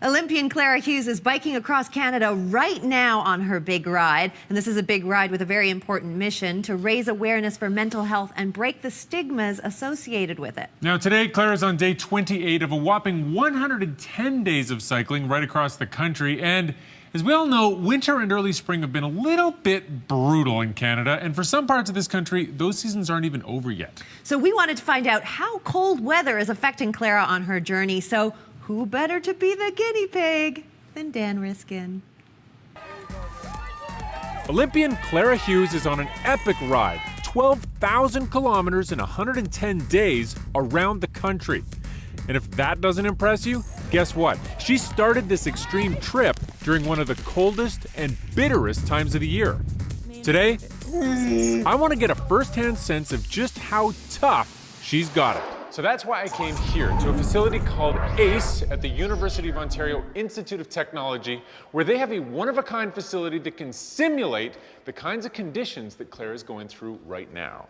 Olympian Clara Hughes is biking across Canada right now on her big ride. And this is a big ride with a very important mission to raise awareness for mental health and break the stigmas associated with it. Now today, Clara's on day 28 of a whopping 110 days of cycling right across the country. And as we all know, winter and early spring have been a little bit brutal in Canada. And for some parts of this country, those seasons aren't even over yet. So we wanted to find out how cold weather is affecting Clara on her journey. So who better to be the guinea pig than Dan Riskin? Olympian Clara Hughes is on an epic ride, 12,000 kilometers in 110 days around the country. And if that doesn't impress you, guess what? She started this extreme trip during one of the coldest and bitterest times of the year. Today, I want to get a first-hand sense of just how tough she's got it. So that's why I came here to a facility called ACE at the University of Ontario Institute of Technology, where they have a one-of-a-kind facility that can simulate the kinds of conditions that Clara is going through right now.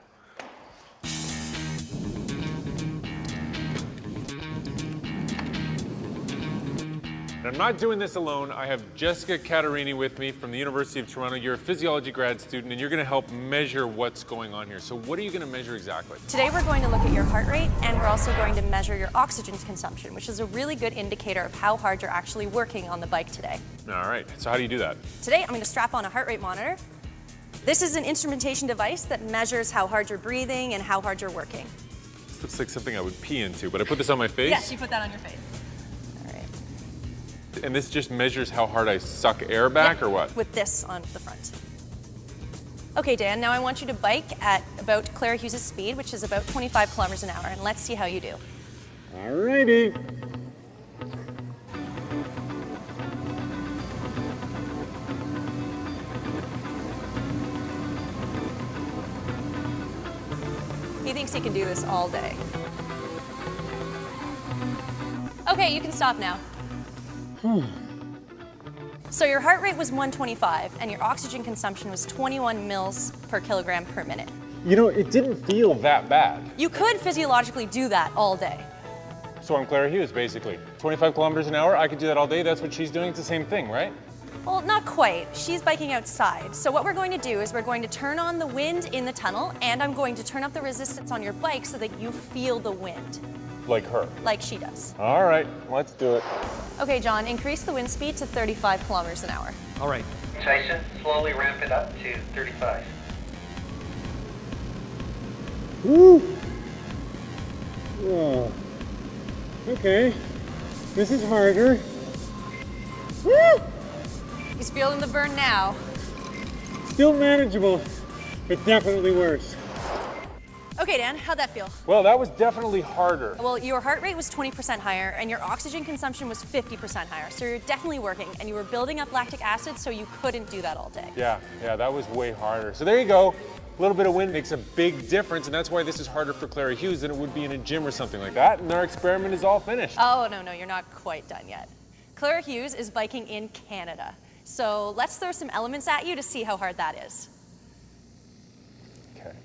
And I'm not doing this alone. I have Jessica Catarini with me from the University of Toronto. You're a physiology grad student, and you're going to help measure what's going on here. So what are you going to measure exactly? Today we're going to look at your heart rate, and we're also going to measure your oxygen consumption, which is a really good indicator of how hard you're actually working on the bike today. All right. So how do you do that? Today I'm going to strap on a heart rate monitor. This is an instrumentation device that measures how hard you're breathing and how hard you're working. This looks like something I would pee into, but I put this on my face? Yes, you put that on your face. And this just measures how hard I suck air back, or what? With this on the front. Okay, Dan, now I want you to bike at about Clara Hughes' speed, which is about 25 kilometers an hour, and let's see how you do. Alrighty. He thinks he can do this all day. Okay, you can stop now. So your heart rate was 125 and your oxygen consumption was 21 mils per kilogram per minute. You know, it didn't feel that bad. You could physiologically do that all day. So I'm Clara Hughes, basically. 25 kilometers an hour, I could do that all day. That's what she's doing. It's the same thing, right? Well, not quite. She's biking outside. So what we're going to do is we're going to turn on the wind in the tunnel, and I'm going to turn up the resistance on your bike so that you feel the wind. Like her? Like she does. All right, let's do it. Okay, John, increase the wind speed to 35 kilometers an hour. All right. Tyson, slowly ramp it up to 35. Woo! Oh. Okay. This is harder. Woo! He's feeling the burn now. Still manageable, but definitely worse. Okay, Dan, how'd that feel? Well, that was definitely harder. Well, your heart rate was 20% higher and your oxygen consumption was 50% higher. So you're definitely working, and you were building up lactic acid, so you couldn't do that all day. Yeah, that was way harder. So there you go. A little bit of wind makes a big difference, and that's why this is harder for Clara Hughes than it would be in a gym or something like that. And our experiment is all finished. Oh, no, you're not quite done yet. Clara Hughes is biking in Canada. So let's throw some elements at you to see how hard that is. Okay.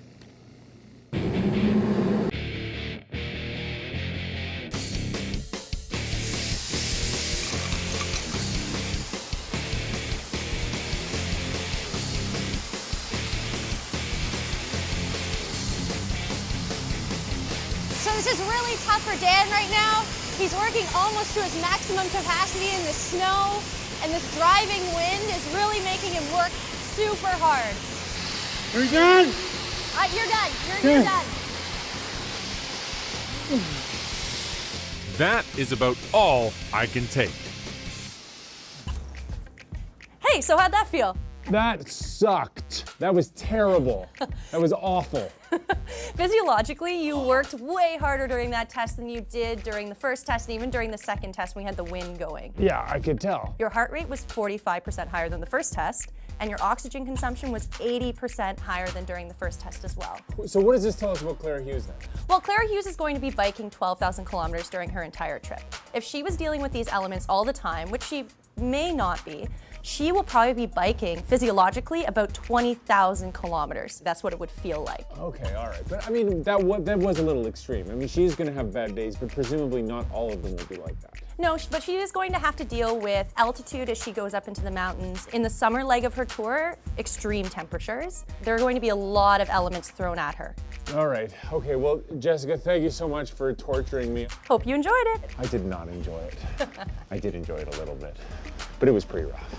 So this is really tough for Dan right now. He's working almost to his maximum capacity in the snow, and this driving wind is really making him work super hard. Are you done? You're done. You're done. That is about all I can take. Hey, so how'd that feel? That sucked. That was terrible. That was awful. Physiologically, you worked way harder during that test than you did during the first test, and even during the second test when we had the wind going. Yeah, I could tell. Your heart rate was 45% higher than the first test, and your oxygen consumption was 80% higher than during the first test as well. So what does this tell us about Clara Hughes then? Well, Clara Hughes is going to be biking 12,000 kilometers during her entire trip. If she was dealing with these elements all the time, which she may not be, she will probably be biking physiologically about 20,000 kilometers. That's what it would feel like. Okay, all right. But I mean, that was a little extreme. I mean, she's going to have bad days, but presumably not all of them will be like that. No, but she is going to have to deal with altitude as she goes up into the mountains. In the summer leg of her tour, extreme temperatures. There are going to be a lot of elements thrown at her. All right. Okay, well, Jessica, thank you so much for torturing me. Hope you enjoyed it. I did not enjoy it. I did enjoy it a little bit, but it was pretty rough.